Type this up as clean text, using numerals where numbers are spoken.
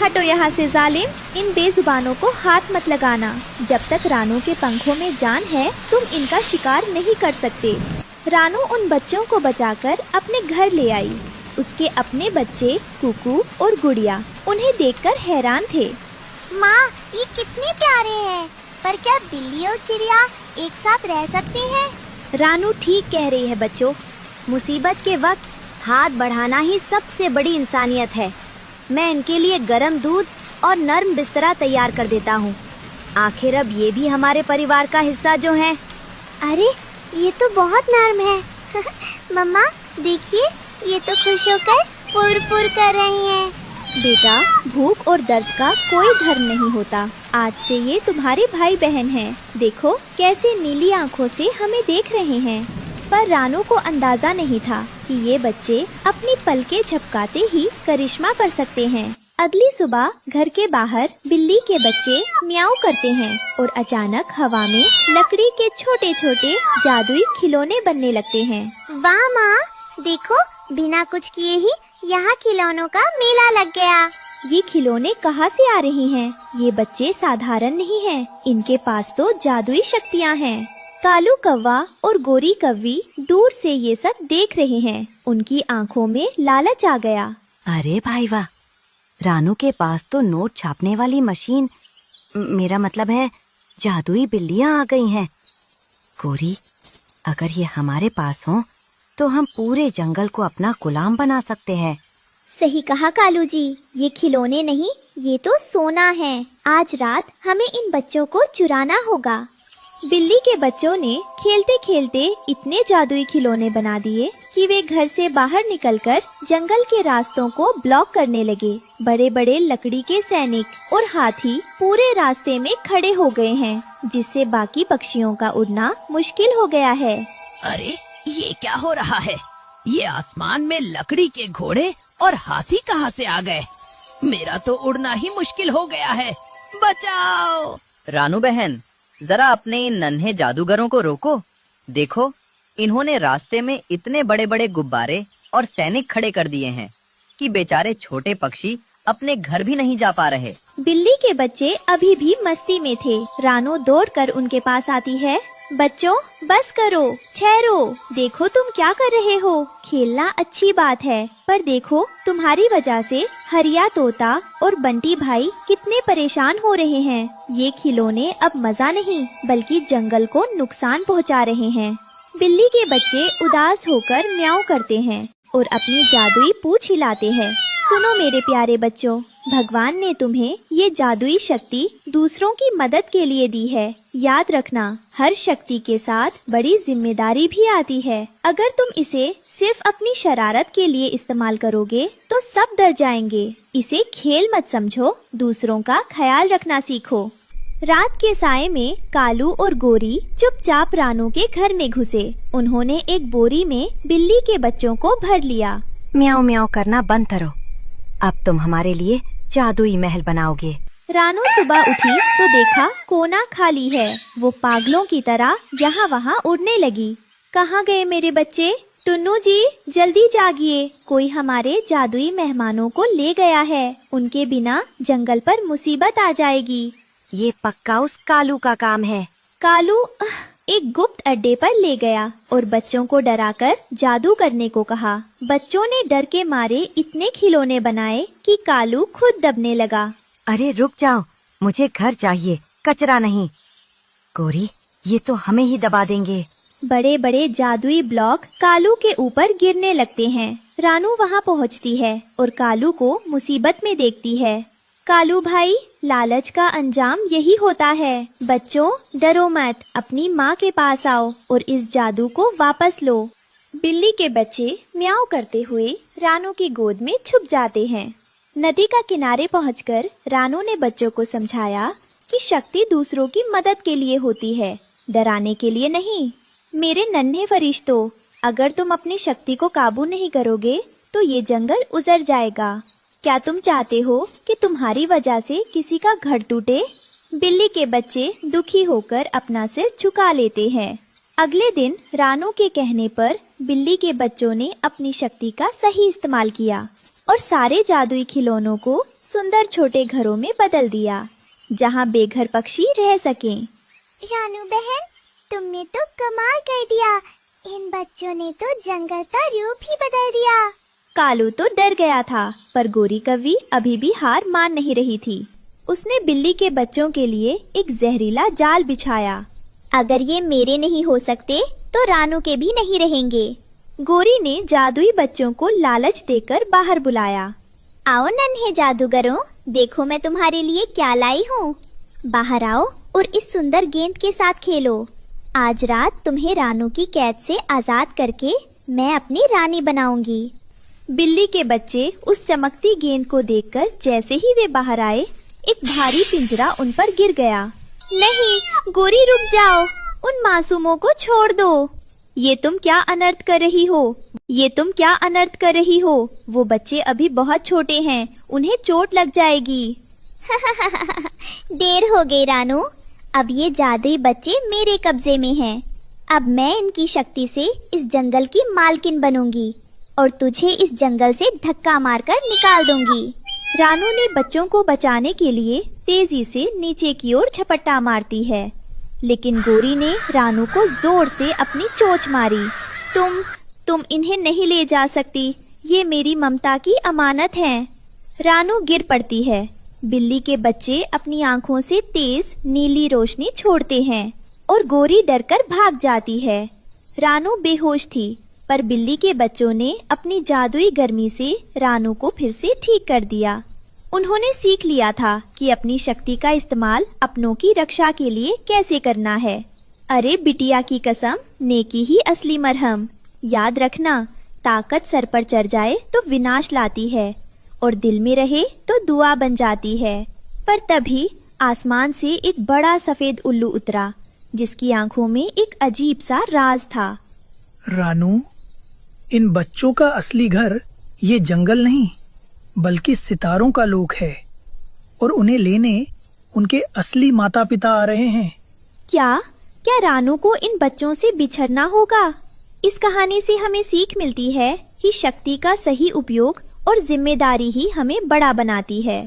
हटो यहाँ से जालिम, इन बेजुबानों को हाथ मत लगाना। जब तक रानू के पंखों में जान है तुम इनका शिकार नहीं कर सकते। रानू उन बच्चों को बचाकर अपने घर ले आई। उसके अपने बच्चे कुकू और गुड़िया उन्हें देखकर हैरान थे। माँ, ये कितने प्यारे हैं, पर क्या बिल्ली और चिड़िया एक साथ रह सकती हैं? रानू ठीक कह रही है बच्चों, मुसीबत के वक्त हाथ बढ़ाना ही सबसे बड़ी इंसानियत है। मैं इनके लिए गर्म दूध और नर्म बिस्तरा तैयार कर देता हूँ। आखिर अब ये भी हमारे परिवार का हिस्सा जो हैं। अरे ये तो बहुत नर्म है। मम्मा देखिए, ये तो खुश होकर पुर पुर कर रही हैं। बेटा, भूख और दर्द का कोई धर्म नहीं होता। आज से ये तुम्हारे भाई बहन हैं। देखो कैसे नीली आंखों से हमें देख रहे हैं। पर रानू को अंदाजा नहीं था कि ये बच्चे अपनी पलकें झपकाते ही करिश्मा कर सकते हैं। अगली सुबह घर के बाहर बिल्ली के बच्चे म्याऊं करते हैं और अचानक हवा में लकड़ी के छोटे छोटे जादुई खिलौने बनने लगते हैं। वाह माँ, देखो बिना कुछ किए ही यहाँ खिलौनों का मेला लग गया। ये खिलौने कहाँ से आ रहे हैं? ये बच्चे साधारण नहीं हैं। इनके पास तो जादुई शक्तियाँ हैं। कालू कौवा और गोरी कौवी दूर से ये सब देख रहे हैं। उनकी आंखों में लालच आ गया। अरे भाई वाह, रानू के पास तो नोट छापने वाली मशीन, मेरा मतलब है जादुई बिल्लियाँ आ गई हैं। गोरी, अगर ये हमारे पास हों तो हम पूरे जंगल को अपना गुलाम बना सकते हैं। सही कहा कालू जी, ये खिलौने नहीं, ये तो सोना है। आज रात हमें इन बच्चों को चुराना होगा। बिल्ली के बच्चों ने खेलते खेलते इतने जादुई खिलौने बना दिए कि वे घर से बाहर निकलकर जंगल के रास्तों को ब्लॉक करने लगे। बड़े बड़े लकड़ी के सैनिक और हाथी पूरे रास्ते में खड़े हो गए हैं, जिससे बाकी पक्षियों का उड़ना मुश्किल हो गया है। अरे ये क्या हो रहा है? ये आसमान में लकड़ी के घोड़े और हाथी कहाँ से आ गए? मेरा तो उड़ना ही मुश्किल हो गया है। बचाओ! रानू बहन, जरा अपने इन नन्हे जादूगरों को रोको। देखो, इन्होंने रास्ते में इतने बड़े बड़े गुब्बारे और सैनिक खड़े कर दिए हैं कि बेचारे छोटे पक्षी अपने घर भी नहीं जा पा रहे। बिल्ली के बच्चे अभी भी मस्ती में थे। रानू दौड़कर उनके पास आती है। बच्चों, बस करो, ठहरो। देखो तुम क्या कर रहे हो। खेलना अच्छी बात है, पर देखो तुम्हारी वजह से हरिया तोता और बंटी भाई कितने परेशान हो रहे हैं। ये खिलौने अब मजा नहीं बल्कि जंगल को नुकसान पहुंचा रहे हैं। बिल्ली के बच्चे उदास होकर म्याऊं करते हैं और अपनी जादुई पूंछ हिलाते हैं। सुनो मेरे प्यारे बच्चों, भगवान ने तुम्हें ये जादुई शक्ति दूसरों की मदद के लिए दी है। याद रखना, हर शक्ति के साथ बड़ी जिम्मेदारी भी आती है। अगर तुम इसे सिर्फ अपनी शरारत के लिए इस्तेमाल करोगे तो सब डर जाएंगे। इसे खेल मत समझो, दूसरों का ख्याल रखना सीखो। रात के साए में कालू और गोरी चुपचाप रानू के घर में घुसे। उन्होंने एक बोरी में बिल्ली के बच्चों को भर लिया। म्याऊं म्याऊं करना बंद करो, अब तुम हमारे लिए जादुई महल बनाओगे। रानू सुबह उठी तो देखा कोना खाली है। वो पागलों की तरह यहाँ वहाँ उड़ने लगी। कहाँ गए मेरे बच्चे? टुन्नू जी, जल्दी जागिए, कोई हमारे जादुई मेहमानों को ले गया है। उनके बिना जंगल पर मुसीबत आ जाएगी। ये पक्का उस कालू का काम है। कालू एक गुप्त अड्डे पर ले गया और बच्चों को डराकर जादू करने को कहा। बच्चों ने डर के मारे इतने खिलौने बनाए कि कालू खुद दबने लगा। अरे रुक जाओ, मुझे घर चाहिए, कचरा नहीं। गोरी, ये तो हमें ही दबा देंगे। बड़े बड़े जादुई ब्लॉक कालू के ऊपर गिरने लगते हैं। रानू वहाँ पहुँचती है और कालू को मुसीबत में देखती है। कालू भाई, लालच का अंजाम यही होता है। बच्चों, डरो मत, अपनी माँ के पास आओ और इस जादू को वापस लो। बिल्ली के बच्चे म्याऊं करते हुए रानू की गोद में छुप जाते हैं। नदी का किनारे पहुंचकर रानू ने बच्चों को समझाया कि शक्ति दूसरों की मदद के लिए होती है, डराने के लिए नहीं। मेरे नन्हे फरिश्तों, अगर तुम अपनी शक्ति को काबू नहीं करोगे तो ये जंगल उजड़ जाएगा। क्या तुम चाहते हो कि तुम्हारी वजह से किसी का घर टूटे? बिल्ली के बच्चे दुखी होकर अपना सिर झुका लेते हैं। अगले दिन रानू के कहने पर बिल्ली के बच्चों ने अपनी शक्ति का सही इस्तेमाल किया और सारे जादुई खिलौनों को सुंदर छोटे घरों में बदल दिया, जहाँ बेघर पक्षी रह सकें। रानू बहन, तुमने तो कमाल कर दिया। इन बच्चों ने तो जंगल का रूप ही बदल दिया। कालू तो डर गया था, पर गोरी कौवी अभी भी हार मान नहीं रही थी। उसने बिल्ली के बच्चों के लिए एक जहरीला जाल बिछाया। अगर ये मेरे नहीं हो सकते तो रानू के भी नहीं रहेंगे। गोरी ने जादुई बच्चों को लालच देकर बाहर बुलाया। आओ नन्हे जादूगरों, देखो मैं तुम्हारे लिए क्या लाई हूँ। बाहर आओ और इस सुंदर गेंद के साथ खेलो। आज रात तुम्हें रानू की कैद से आजाद करके मैं अपनी रानी बनाऊंगी। बिल्ली के बच्चे उस चमकती गेंद को देखकर जैसे ही वे बाहर आए, एक भारी पिंजरा उन पर गिर गया। नहीं, गोरी रुक जाओ। उन मासूमों को छोड़ दो। ये तुम क्या अनर्थ कर रही हो? ये तुम क्या अनर्थ कर रही हो? वो बच्चे अभी बहुत छोटे हैं, उन्हें चोट लग जाएगी। देर हो गई रानू, अब ये जादुई बच्चे मेरे कब्जे में हैं। अब मैं इनकी शक्ति से इस जंगल की मालकिन बनूंगी और तुझे इस जंगल से धक्का मारकर निकाल दूंगी। रानू ने बच्चों को बचाने के लिए तेजी से नीचे की ओर झपट्टा मारती है, लेकिन गोरी ने रानू को जोर से अपनी चोंच मारी। तुम इन्हें नहीं ले जा सकती, ये मेरी ममता की अमानत हैं। रानू गिर पड़ती है। बिल्ली के बच्चे अपनी आंखों से तेज नीली रोशनी छोड़ते हैं और गोरी डरकर भाग जाती है। रानू बेहोश थी, पर बिल्ली के बच्चों ने अपनी जादुई गर्मी से रानू को फिर से ठीक कर दिया। उन्होंने सीख लिया था कि अपनी शक्ति का इस्तेमाल अपनों की रक्षा के लिए कैसे करना है। अरे बिटिया की कसम, नेकी ही असली मरहम। याद रखना, ताकत सर पर चढ़ जाए तो विनाश लाती है और दिल में रहे तो दुआ बन जाती है। पर तभी आसमान से एक बड़ा सफेद उल्लू उतरा, जिसकी आंखों में एक अजीब सा राज था। रानू, इन बच्चों का असली घर ये जंगल नहीं बल्कि सितारों का लोक है और उन्हें लेने उनके असली माता पिता आ रहे हैं। क्या रानू को इन बच्चों से बिछड़ना होगा? इस कहानी से हमें सीख मिलती है कि शक्ति का सही उपयोग और जिम्मेदारी ही हमें बड़ा बनाती है।